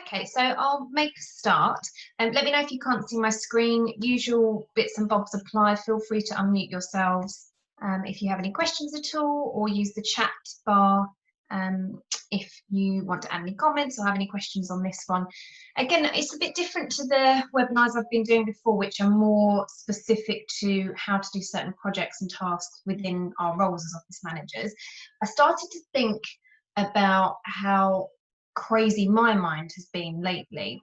Okay, so I'll make a start. Let me know if you can't see my screen. Usual bits and bobs apply. Feel free to unmute yourselves if you have any questions at all, or use the chat bar if you want to add any comments or have any questions on this one. Again, it's a bit different to the webinars I've been doing before, which are more specific to how to do certain projects and tasks within our roles as office managers. I started to think about how crazy my mind has been lately.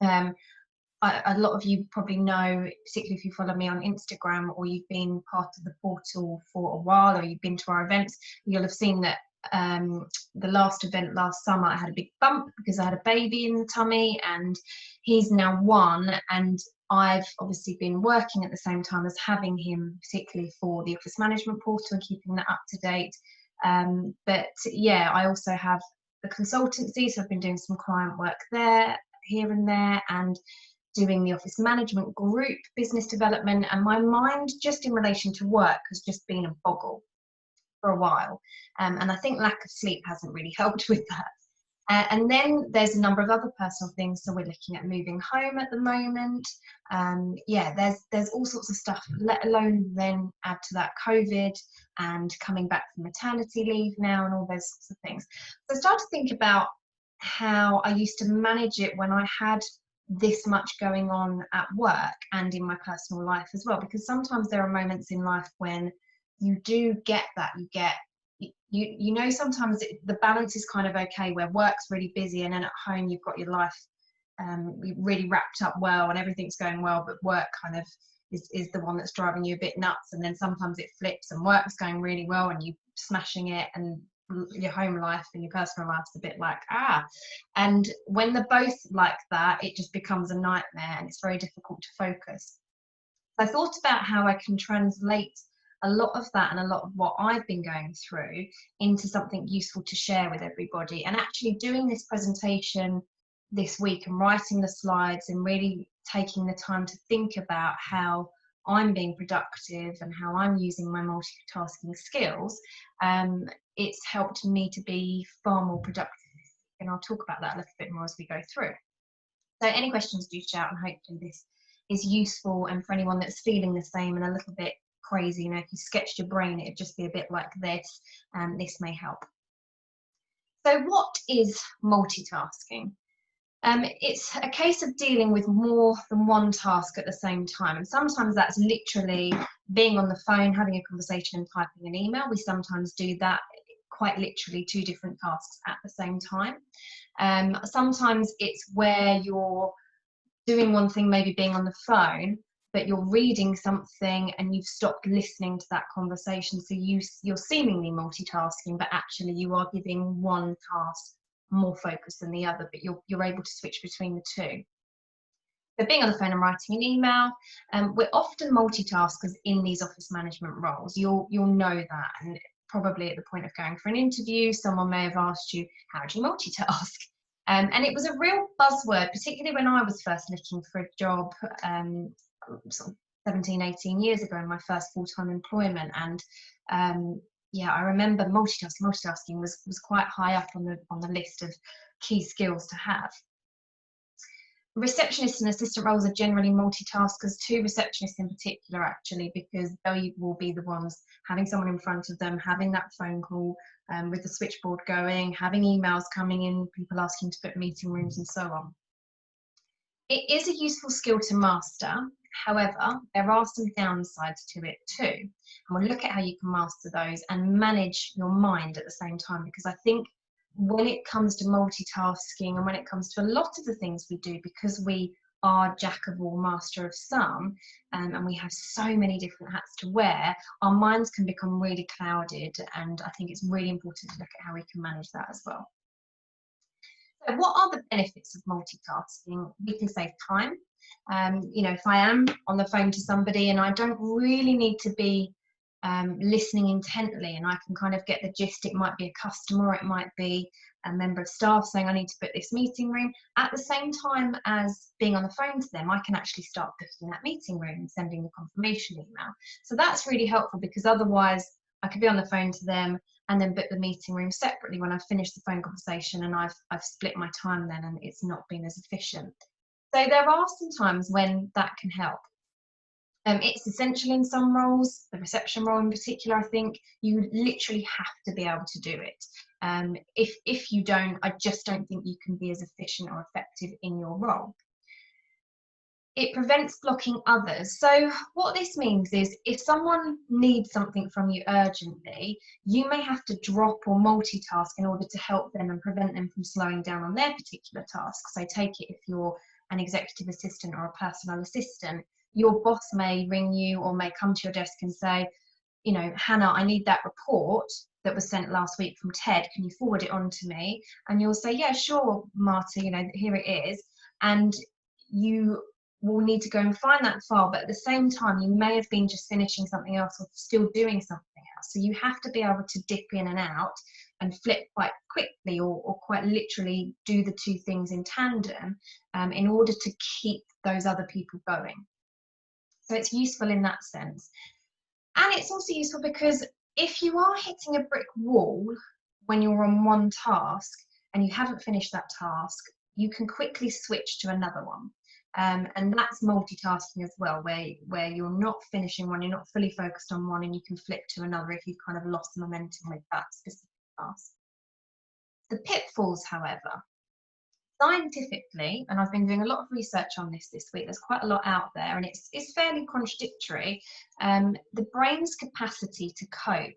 A lot of you probably know, particularly if you follow me on Instagram or you've been part of the portal for a while or you've been to our events, you'll have seen that the last event last summer I had a big bump because I had a baby in the tummy, and he's now 1, and I've obviously been working at the same time as having him, particularly for the office management portal and keeping that up to date. But yeah, I also have the consultancy, so I've been doing some client work there, here and there, and doing the office management group, business development, and my mind just in relation to work has just been a boggle for a while. And I think lack of sleep hasn't really helped with that. And then there's a number of other personal things. So we're looking at moving home at the moment. Yeah, there's all sorts of stuff, let alone then add to that COVID and coming back from maternity leave now and all those sorts of things. So I started to think about how I used to manage it when I had this much going on at work and in my personal life as well, because sometimes there are moments in life when you do get that, you know, sometimes the balance is kind of okay where work's really busy and then at home you've got your life really wrapped up well and everything's going well, but work kind of is the one that's driving you a bit nuts. And then sometimes it flips and work's going really well and you're smashing it, and your home life and your personal life's a bit like and when they're both like that, it just becomes a nightmare and it's very difficult to focus. I thought about how I can translate a lot of that and a lot of what I've been going through into something useful to share with everybody. And actually doing this presentation this week and writing the slides and really taking the time to think about how I'm being productive and how I'm using my multitasking skills, it's helped me to be far more productive. And I'll talk about that a little bit more as we go through. So any questions, do shout, and hopefully this is useful. And for anyone that's feeling the same and a little bit crazy, you know, if you sketched your brain, it'd just be a bit like this, and this may help. So what is multitasking? It's a case of dealing with more than one task at the same time, and sometimes that's literally being on the phone, having a conversation and typing an email. We sometimes do that quite literally, 2 different tasks at the same time. Sometimes it's where you're doing one thing, maybe being on the phone, but you're reading something and you've stopped listening to that conversation. So you're seemingly multitasking, but actually you are giving one task more focus than the other, but you're able to switch between the 2. So being on the phone and writing an email, we're often multitaskers in these office management roles. You'll know that, and probably at the point of going for an interview, someone may have asked you, how do you multitask? And it was a real buzzword, particularly when I was first looking for a job sort of 17, 18 years ago in my first full-time employment. And yeah, I remember multitasking was quite high up on the list of key skills to have. Receptionists and assistant roles are generally multitaskers too, receptionists in particular actually, because they will be the ones having someone in front of them, having that phone call with the switchboard going, having emails coming in, people asking to book meeting rooms and so on. It is a useful skill to master. However, there are some downsides to it too. And we'll look at how you can master those and manage your mind at the same time, because I think when it comes to multitasking and when it comes to a lot of the things we do, because we are jack of all, master of some, and we have so many different hats to wear, our minds can become really clouded, and I think it's really important to look at how we can manage that as well. So what are the benefits of multitasking? We can save time. You know, if I am on the phone to somebody and I don't really need to be listening intently, and I can kind of get the gist, it might be a customer, it might be a member of staff saying I need to book this meeting room, at the same time as being on the phone to them, I can actually start booking that meeting room and sending the confirmation email. So that's really helpful, because otherwise I could be on the phone to them and then book the meeting room separately when I've finished the phone conversation, and I've split my time then, and it's not been as efficient. So there are some times when that can help. It's essential in some roles, the reception role in particular. I think you literally have to be able to do it. If you don't, I just don't think you can be as efficient or effective in your role. It prevents blocking others. So what this means is, if someone needs something from you urgently, you may have to drop or multitask in order to help them and prevent them from slowing down on their particular task. So take it, if you're an executive assistant or a personal assistant, your boss may ring you or may come to your desk and say, you know, Hannah, I need that report that was sent last week from Ted. Can you forward it on to me? And you'll say, yeah, sure, Marta, you know, here it is. And you will need to go and find that file, but at the same time you may have been just finishing something else or still doing something else. So you have to be able to dip in and out and flip quite quickly, or quite literally do the two things in tandem, in order to keep those other people going. So it's useful in that sense. And it's also useful because if you are hitting a brick wall when you're on one task and you haven't finished that task, you can quickly switch to another one. And that's multitasking as well, where you're not finishing one, you're not fully focused on one, and you can flip to another if you've kind of lost the momentum with that specific task. The pitfalls, however, scientifically, and I've been doing a lot of research on this week, there's quite a lot out there, and it's fairly contradictory. The brain's capacity to cope,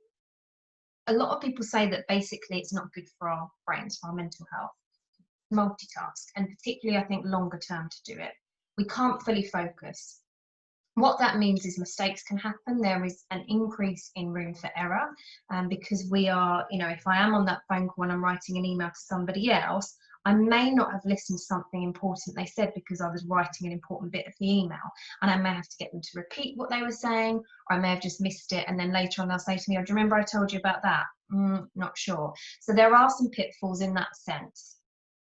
a lot of people say that basically it's not good for our brains, for our mental health, multitask, and particularly I think longer term to do it. We can't fully focus. What that means is mistakes can happen. There is an increase in room for error, because we are, you know, if I am on that phone call and I'm writing an email to somebody else, I may not have listened to something important they said because I was writing an important bit of the email, and I may have to get them to repeat what they were saying, or I may have just missed it, and then later on they'll say to me, oh, do you remember I told you about that? Not sure. So there are some pitfalls in that sense.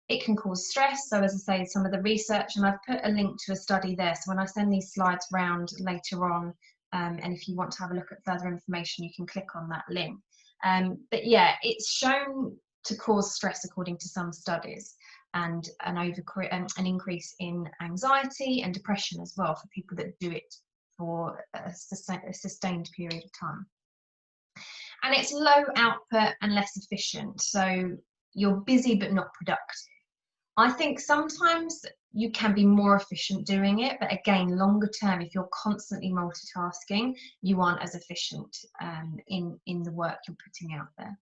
It can cause stress. So as I say, some of the research, and I've put a link to a study there, so when I send these slides round later on, and if you want to have a look at further information, you can click on that link. But yeah, it's shown to cause stress according to some studies, and an increase in anxiety and depression as well for people that do it for a sustained period of time. And it's low output and less efficient. So you're busy but not productive. I think sometimes you can be more efficient doing it, but again, longer term, if you're constantly multitasking, you aren't as efficient in the work you're putting out there.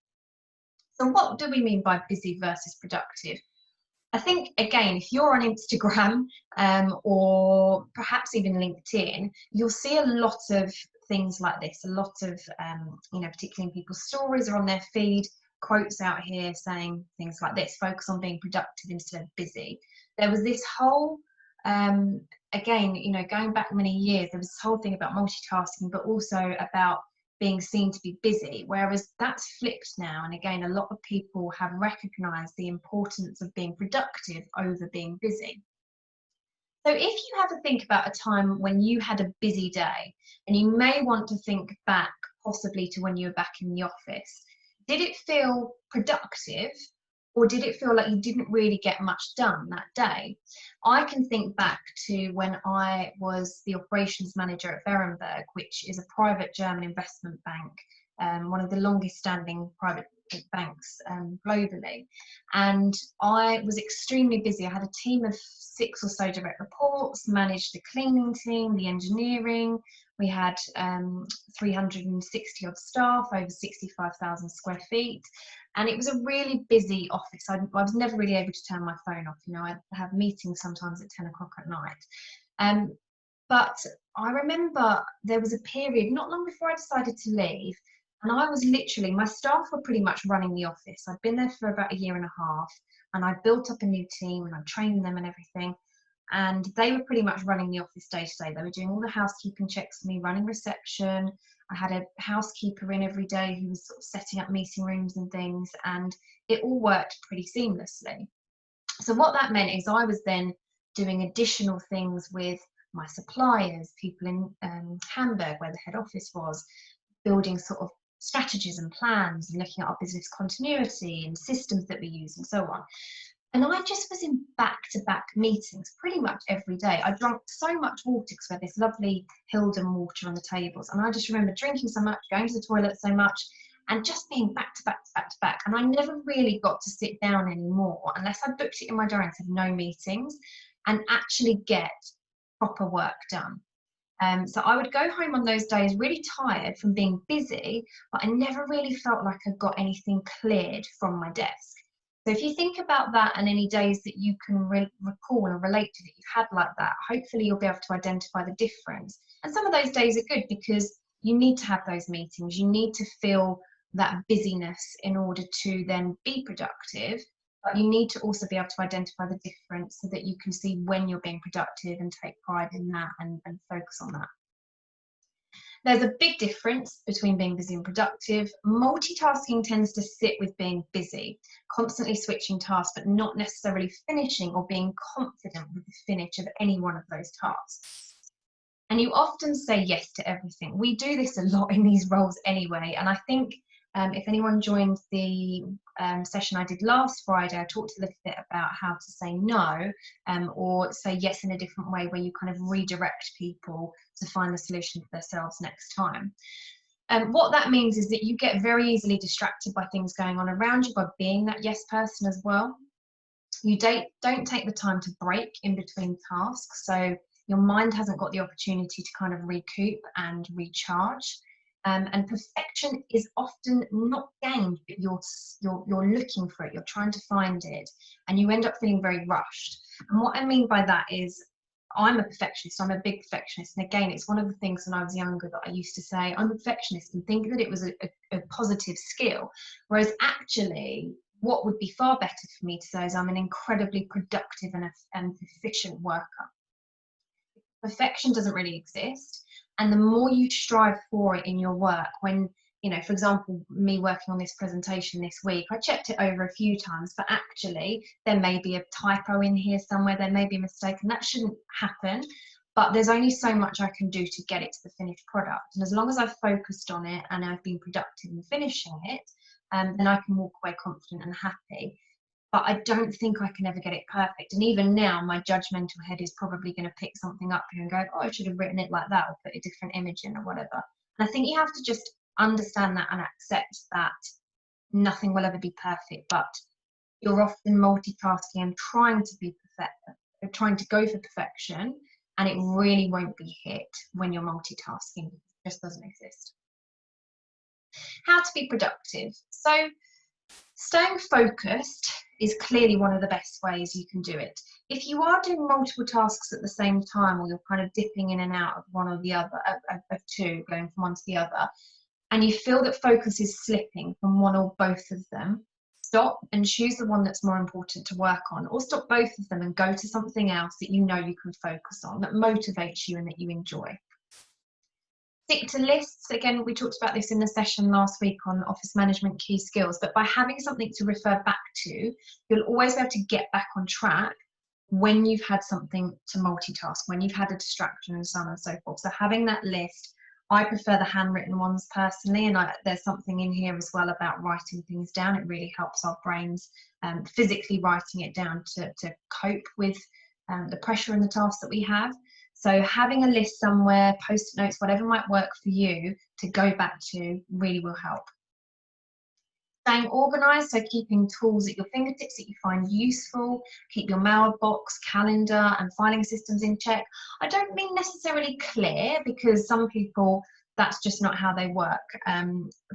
So what do we mean by busy versus productive? I think, again, if you're on Instagram or perhaps even LinkedIn, you'll see a lot of things like this, a lot of, you know, particularly in people's stories or on their feed, quotes out here saying things like this: focus on being productive instead of busy. There was this whole, again, you know, going back many years, there was this whole thing about multitasking, but also about being seen to be busy, whereas that's flipped now. And again, a lot of people have recognized the importance of being productive over being busy. So if you have a think about a time when you had a busy day, and you may want to think back possibly to when you were back in the office, did it feel productive, or did it feel like you didn't really get much done that day? I can think back to when I was the operations manager at Berenberg, which is a private German investment bank, one of the longest standing private banks globally. And I was extremely busy. I had a team of 6 or so direct reports, managed the cleaning team, the engineering. We had 360 odd staff, over 65,000 square feet. And it was a really busy office. I was never really able to turn my phone off. You know, I'd have meetings sometimes at 10 o'clock at night. But I remember there was a period not long before I decided to leave, and I was literally, my staff were pretty much running the office. I'd been there for about 1.5 years, and I built up a new team, and I trained them and everything. And they were pretty much running the office day to day. They were doing all the housekeeping checks for me, running reception. I had a housekeeper in every day who was sort of setting up meeting rooms and things, and it all worked pretty seamlessly. So what that meant is I was then doing additional things with my suppliers, people in Hamburg, where the head office was, building sort of strategies and plans and looking at our business continuity and systems that we use and so on. And I just was in back-to-back meetings pretty much every day. I drank so much water because we had this lovely Hilden water on the tables. And I just remember drinking so much, going to the toilet so much, and just being back to back to back to back. And I never really got to sit down anymore unless I booked it in my diary and said no meetings, and actually get proper work done. So I would go home on those days really tired from being busy, but I never really felt like I got anything cleared from my desk. So if you think about that and any days that you can recall or relate to that you've had like that, hopefully you'll be able to identify the difference. And some of those days are good because you need to have those meetings. You need to feel that busyness in order to then be productive. But you need to also be able to identify the difference so that you can see when you're being productive and take pride in that and focus on that. There's a big difference between being busy and productive. Multitasking tends to sit with being busy, constantly switching tasks, but not necessarily finishing or being confident with the finish of any one of those tasks. And you often say yes to everything. We do this a lot in these roles anyway. And I think if anyone joined the session I did last Friday, I talked a little bit about how to say no or say yes in a different way, where you kind of redirect people to find the solution for themselves next time. What that means is that you get very easily distracted by things going on around you by being that yes person as well. You don't take the time to break in between tasks, so your mind hasn't got the opportunity to kind of recoup and recharge. And perfection is often not gained, but you're looking for it, you're trying to find it, and you end up feeling very rushed. And what I mean by that is, I'm a perfectionist, I'm a big perfectionist, and again, it's one of the things when I was younger that I used to say I'm a perfectionist and think that it was a positive skill, whereas actually what would be far better for me to say is I'm an incredibly productive and efficient worker. Perfection doesn't really exist. And the more you strive for it in your work, when, you know, for example, me working on this presentation this week, I checked it over a few times, but actually there may be a typo in here somewhere, there may be a mistake, and that shouldn't happen. But there's only so much I can do to get it to the finished product. And as long as I've focused on it and I've been productive in finishing it, then I can walk away confident and happy. But I don't think I can ever get it perfect. And even now, my judgmental head is probably going to pick something up here and go, oh, I should have written it like that, or put a different image in or whatever. And I think you have to just understand that and accept that nothing will ever be perfect, but you're often multitasking and trying to be perfect, trying to go for perfection, and it really won't be hit when you're multitasking. It just doesn't exist. How to be productive. So staying focused is clearly one of the best ways you can do it. If you are doing multiple tasks at the same time, or you're kind of dipping in and out of one or the other, of two, going from one to the other, and you feel that focus is slipping from one or both of them, stop and choose the one that's more important to work on, or stop both of them and go to something else that you know you can focus on, that motivates you and that you enjoy. Stick to lists. Again, we talked about this in the session last week on office management key skills, but by having something to refer back to, you'll always be able to get back on track when you've had something to multitask, when you've had a distraction and so on and so forth. So having that list, I prefer the handwritten ones personally, and there's something in here as well about writing things down. It really helps our brains physically writing it down to cope with the pressure and the tasks that we have. So having a list somewhere, post-it notes, whatever might work for you to go back to really will help. Staying organised, so keeping tools at your fingertips that you find useful, keep your mailbox, calendar and filing systems in check. I don't mean necessarily clear, because some people, that's just not how they work.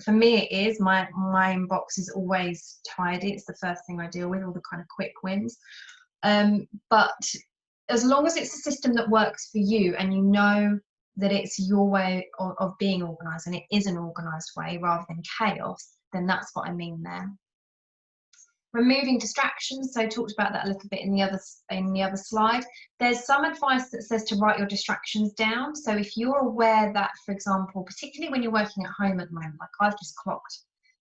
For me it is, my inbox is always tidy, it's the first thing I deal with, all the kind of quick wins. But as long as it's a system that works for you and you know that it's your way of being organised and it is an organised way rather than chaos, then that's what I mean there. Removing distractions, so I talked about that a little bit in the other slide. There's some advice that says to write your distractions down. So if you're aware that, for example, particularly when you're working at home at the moment, like I've just clocked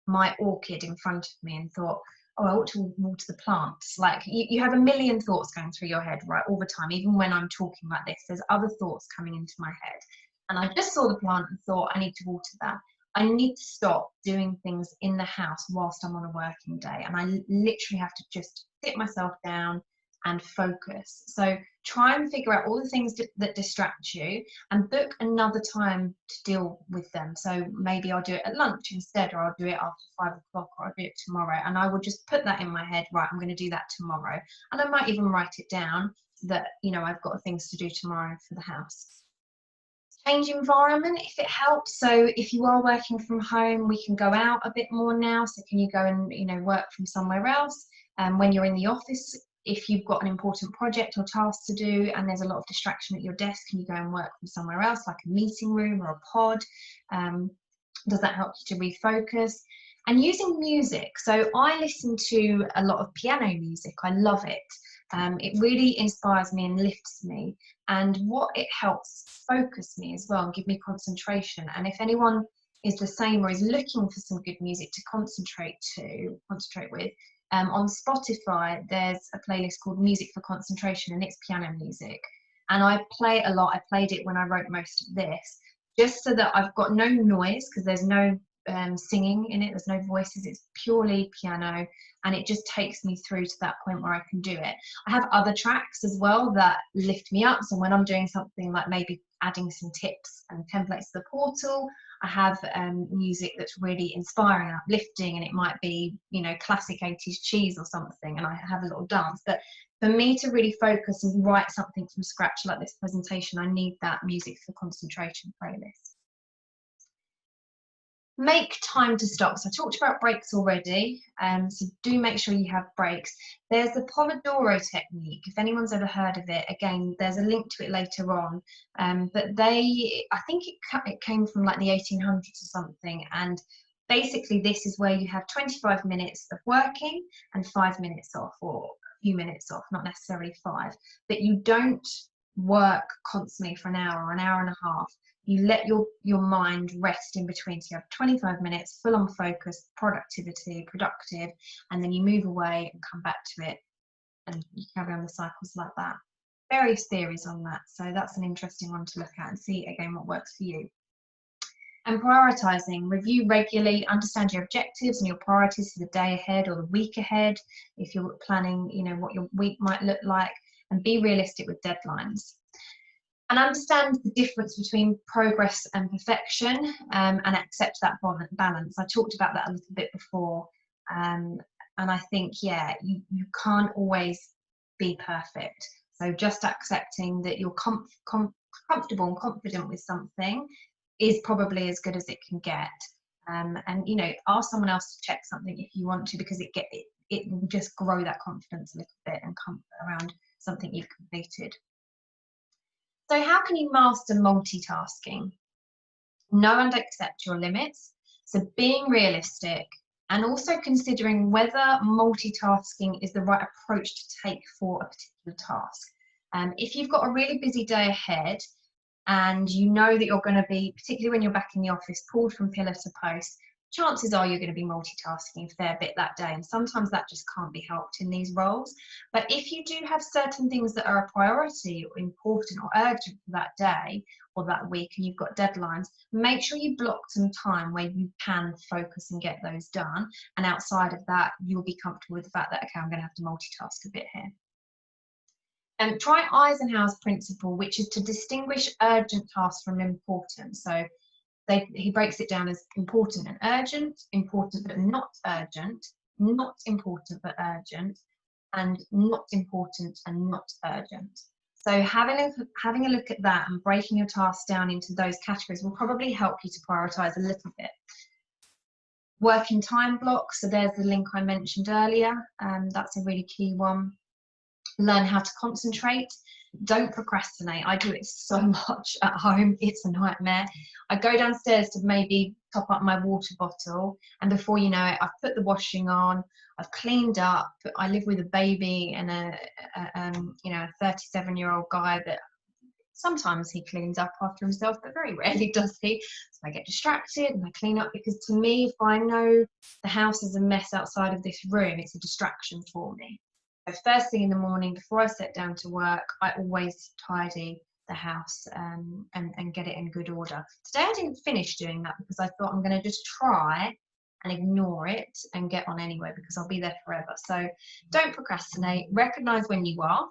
my orchid in front of me and thought, oh, I ought to water the plants. Like you have a million thoughts going through your head, right, all the time. Even when I'm talking like this, there's other thoughts coming into my head. And I just saw the plant and thought, I need to water that. I need to stop doing things in the house whilst I'm on a working day, and I literally have to just sit myself down and focus. So try and figure out all the things that distract you and book another time to deal with them. So maybe I'll do it at lunch instead, or I'll do it after 5 o'clock, or I'll do it tomorrow. And I will just put that in my head, right, I'm going to do that tomorrow. And I might even write it down so that, you know, I've got things to do tomorrow for the house. Change environment if it helps. So if you are working from home, we can go out a bit more now. So can you go and, you know, work from somewhere else? When you're in the office, if you've got an important project or task to do and there's a lot of distraction at your desk, can you go and work from somewhere else, like a meeting room or a pod? Does that help you to refocus? And using music. So I listen to a lot of piano music. I love it. It really inspires me and lifts me. And what it helps focus me as well and give me concentration. And if anyone is the same or is looking for some good music to concentrate with, on Spotify, there's a playlist called Music for Concentration, and it's piano music. And I play it a lot. I played it when I wrote most of this, just so that I've got no noise, because there's no singing in it, there's no voices, it's purely piano, and it just takes me through to that point where I can do it. I have other tracks as well that lift me up, so when I'm doing something like maybe adding some tips and templates to the portal, I have music that's really inspiring, uplifting, and it might be, you know, classic 80s cheese or something, and I have a little dance. But for me to really focus and write something from scratch like this presentation, I need that music for concentration playlist. Make time to stop. So I talked about breaks already, so do make sure you have breaks. There's the Pomodoro technique, if anyone's ever heard of it. Again, there's a link to it later on, but I think it came from like the 1800s or something, and basically this is where you have 25 minutes of working and 5 minutes off, or a few minutes off, not necessarily 5, but you don't work constantly for an hour or an hour and a half. You let your mind rest in between. So you have 25 minutes full on focus, productive, and then you move away and come back to it, and you carry on the cycles like that. Various theories on that, so that's an interesting one to look at and see again what works for you. And prioritizing, review regularly, understand your objectives and your priorities for the day ahead or the week ahead, if you're planning, you know, what your week might look like, and be realistic with deadlines. And understand the difference between progress and perfection, and accept that balance. I talked about that a little bit before, and I think, yeah, you can't always be perfect. So just accepting that you're comfortable and confident with something is probably as good as it can get. And, you know, ask someone else to check something if you want to, because it will just grow that confidence a little bit and come around something you've completed. So how can you master multitasking? Know and accept your limits. So being realistic, and also considering whether multitasking is the right approach to take for a particular task. If you've got a really busy day ahead and you know that you're going to be, particularly when you're back in the office, pulled from pillar to post, chances are you're going to be multitasking a fair bit that day, and sometimes that just can't be helped in these roles. But if you do have certain things that are a priority or important or urgent for that day or that week, and you've got deadlines, make sure you block some time where you can focus and get those done, and outside of that you'll be comfortable with the fact that, okay, I'm going to have to multitask a bit here. And try Eisenhower's principle, which is to distinguish urgent tasks from important. So he breaks it down as important and urgent, important but not urgent, not important but urgent, and not important and not urgent. So having a look at that and breaking your tasks down into those categories will probably help you to prioritize a little bit. Working time blocks, so there's the link I mentioned earlier, that's a really key one. Learn how to concentrate. Don't procrastinate. I do it so much at home, it's a nightmare. I go downstairs to maybe top up my water bottle, and before you know it, I've put the washing on, I've cleaned up. I live with a baby and a 37-year-old guy that sometimes he cleans up after himself, but very rarely does he. So I get distracted and I clean up, because to me, if I know the house is a mess outside of this room, it's a distraction for me. So first thing in the morning, before I sit down to work, I always tidy the house and get it in good order. Today I didn't finish doing that because I thought I'm going to just try and ignore it and get on anyway, because I'll be there forever. So don't procrastinate, recognize when you are,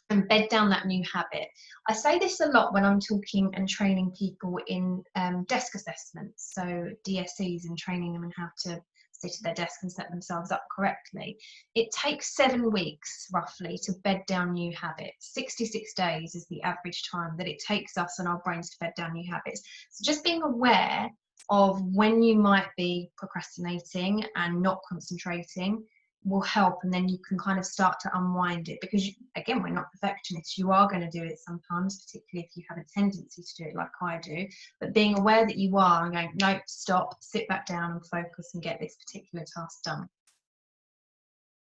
and bed down that new habit. I say this a lot when I'm talking and training people in desk assessments, so DSEs, and training them in how to sit at their desk and set themselves up correctly. It takes 7 weeks roughly to bed down new habits. 66 days is the average time that it takes us and our brains to bed down new habits. So just being aware of when you might be procrastinating and not concentrating will help, and then you can kind of start to unwind it, because again, we're not perfectionists. You are going to do it sometimes, particularly if you have a tendency to do it like I do, but being aware that you are and going, nope, stop, sit back down and focus and get this particular task done.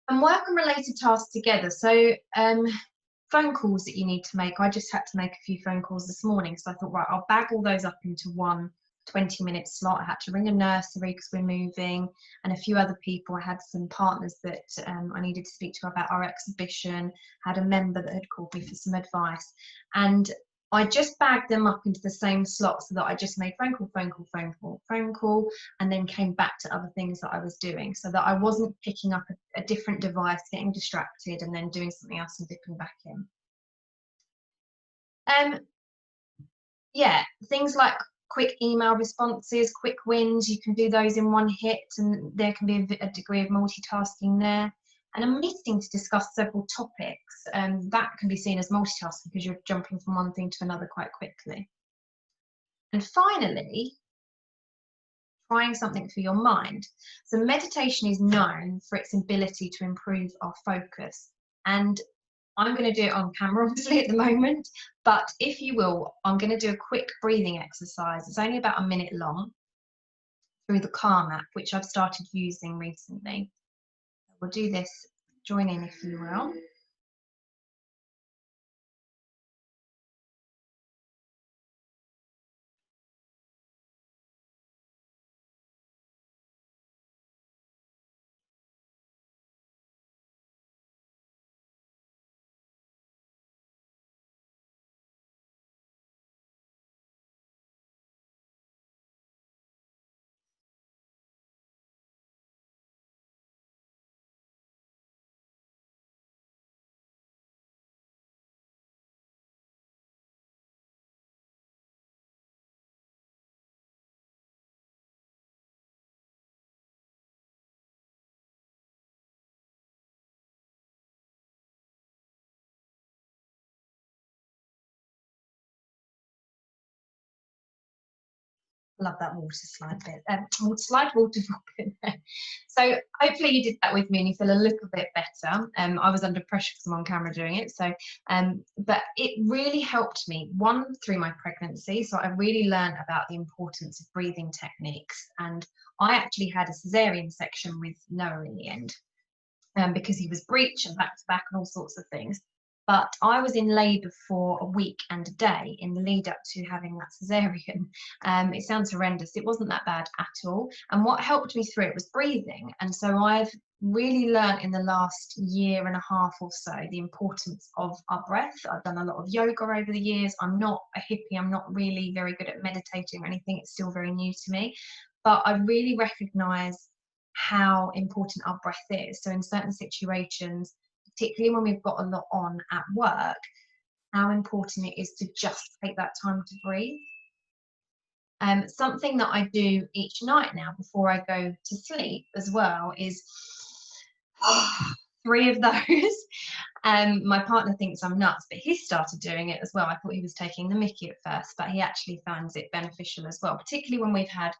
And work and related tasks together. So phone calls that you need to make. I just had to make a few phone calls this morning, so I thought, right, I'll bag all those up into one 20-minute slot. I had to ring a nursery because we're moving, and a few other people. I had some partners that I needed to speak to about our exhibition, had a member that had called me for some advice, and I just bagged them up into the same slot so that I just made phone call, phone call, phone call, phone call, and then came back to other things that I was doing, so that I wasn't picking up a different device, getting distracted, and then doing something else and dipping back in. Yeah, things like quick email responses, quick wins, you can do those in one hit, and there can be a degree of multitasking there. And a meeting to discuss several topics, that can be seen as multitasking because you're jumping from one thing to another quite quickly. And finally, trying something for your mind. So meditation is known for its ability to improve our focus, and I'm going to do it on camera obviously at the moment, but if you will, I'm going to do a quick breathing exercise. It's only about a minute long, through the Calm app, which I've started using recently. We'll do this, join in if you will. Love that water slide bit. Water drop in there. So hopefully you did that with me and you feel a little bit better. I was under pressure because I'm on camera doing it. So, but it really helped me, one, through my pregnancy. So I really learned about the importance of breathing techniques. And I actually had a cesarean section with Noah in the end, because he was breech and back to back and all sorts of things. But I was in labour for a week and a day in the lead up to having that cesarean. It sounds horrendous. It wasn't that bad at all. And what helped me through it was breathing. And so I've really learned in the last year and a half or so the importance of our breath. I've done a lot of yoga over the years. I'm not a hippie. I'm not really very good at meditating or anything. It's still very new to me. But I really recognise how important our breath is. So in certain situations, particularly when we've got a lot on at work, how important it is to just take that time to breathe. Something that I do each night now before I go to sleep as well is 3 of those. My partner thinks I'm nuts, but he started doing it as well. I thought he was taking the mickey at first, but he actually finds it beneficial as well, particularly when we've had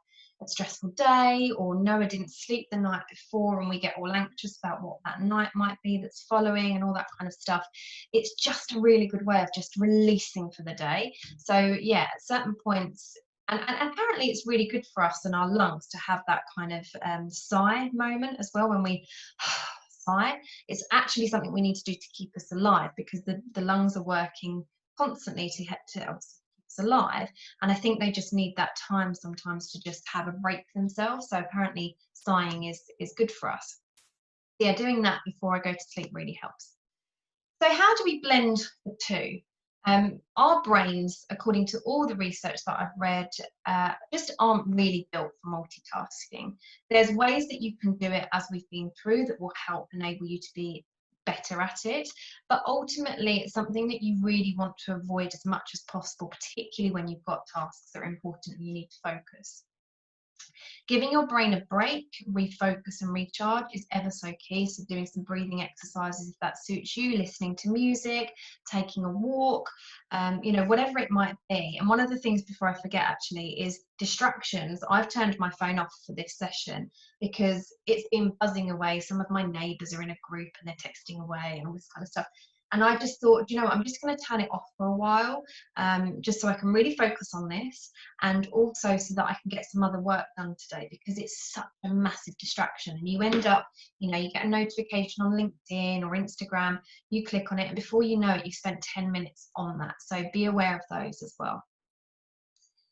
a stressful day or Noah didn't sleep the night before and we get all anxious about what that night might be that's following and all that kind of stuff. It's just a really good way of just releasing for the day. So yeah, at certain points, and apparently it's really good for us and our lungs to have that kind of sigh moment as well. When we sigh, it's actually something we need to do to keep us alive, because the lungs are working constantly to keep us alive, and I think they just need that time sometimes to just have a break themselves. So apparently sighing is good for us. Yeah, doing that before I go to sleep really helps. So how do we blend the two? Our brains, according to all the research that I've read, just aren't really built for multitasking. There's ways that you can do it, as we've been through, that will help enable you to be better at it, but ultimately it's something that you really want to avoid as much as possible, particularly when you've got tasks that are important and you need to focus. Giving your brain a break, refocus and recharge is ever so key. So doing some breathing exercises if that suits you, listening to music, taking a walk, whatever it might be. And one of the things, before I forget actually, is distractions. I've turned my phone off for this session because it's been buzzing away. Some of my neighbours are in a group and they're texting away and all this kind of stuff. And I just thought, you know what, I'm just going to turn it off for a while, just so I can really focus on this, and also so that I can get some other work done today, because it's such a massive distraction. And you end up, you get a notification on LinkedIn or Instagram, you click on it, and before you know it, you've spent 10 minutes on that. So be aware of those as well.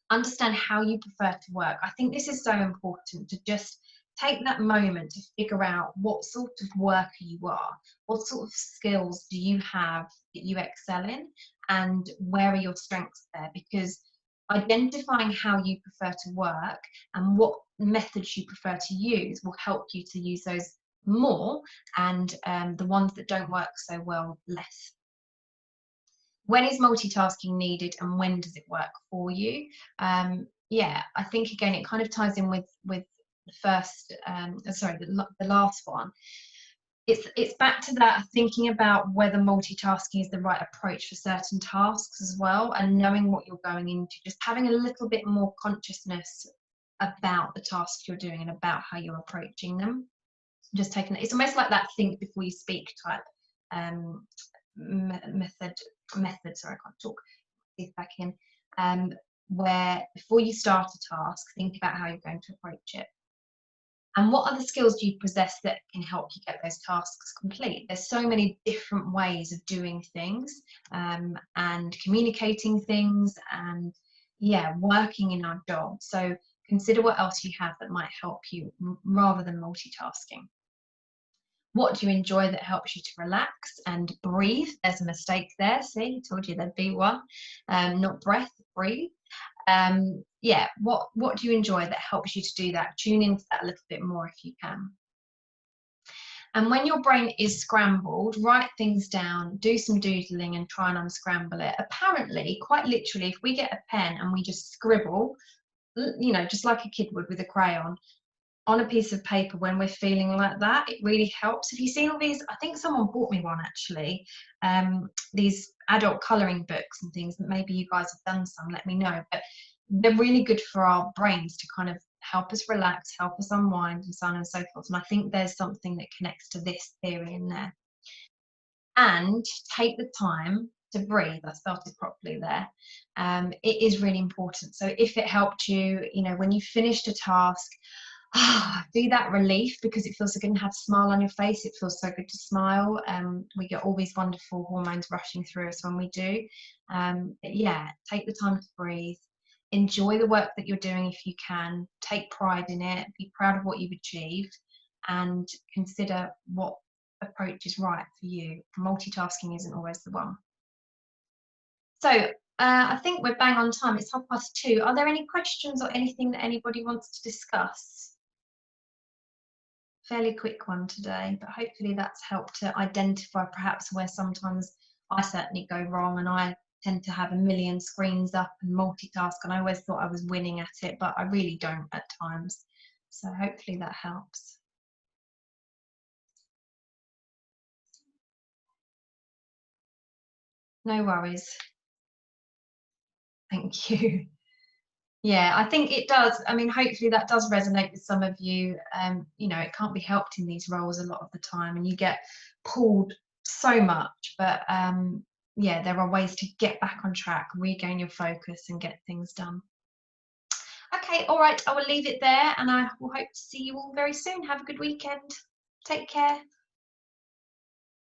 Understand how you prefer to work. I think this is so important, to just take that moment to figure out what sort of worker you are, what sort of skills do you have that you excel in, and where are your strengths there, because identifying how you prefer to work and what methods you prefer to use will help you to use those more, and the ones that don't work so well, less. When is multitasking needed and when does it work for you? Yeah, I think again it kind of ties in with the first, the last one. It's back to that thinking about whether multitasking is the right approach for certain tasks as well, and knowing what you're going into, just having a little bit more consciousness about the tasks you're doing and about how you're approaching them. Just taking it's almost like that think before you speak type method. Sorry, I can't talk. Breathe back in. Where before you start a task, think about how you're going to approach it. And what other skills do you possess that can help you get those tasks complete? There's so many different ways of doing things, and communicating things, and working in our job. So consider what else you have that might help you rather than multitasking. What do you enjoy that helps you to relax and breathe? There's a mistake there. See, I told you there'd be one. Not breath, breathe. What do you enjoy that helps you to do that? Tune into that a little bit more if you can. And when your brain is scrambled, write things down, do some doodling and try and unscramble it. Apparently, quite literally, if we get a pen and we just scribble, just like a kid would with a crayon, on a piece of paper when we're feeling like that, it really helps. Have you seen all these? I think someone bought me one actually, these adult colouring books and things, that maybe you guys have done some, let me know. But they're really good for our brains to kind of help us relax, help us unwind, and so on and so forth. And I think there's something that connects to this theory in there. And take the time to breathe. I started properly there. It is really important. So if it helped you, when you finished a task, do that relief, because it feels so good, and have a smile on your face. It feels so good to smile. We get all these wonderful hormones rushing through us when we do. Take the time to breathe. Enjoy the work that you're doing if you can. Take pride in it. Be proud of what you've achieved, and consider what approach is right for you. Multitasking isn't always the one. So I think we're bang on time. It's 2:30. Are there any questions or anything that anybody wants to discuss? Fairly quick one today, but hopefully that's helped to identify perhaps where sometimes I certainly go wrong, and I tend to have a million screens up and multitask, and I always thought I was winning at it, but I really don't at times. So hopefully that helps. No worries. Thank you. Yeah, I think it does. I mean, hopefully that does resonate with some of you. It can't be helped in these roles a lot of the time, and you get pulled so much. But there are ways to get back on track, regain your focus, and get things done. Okay, all right, I will leave it there, and I will hope to see you all very soon. Have a good weekend. Take care.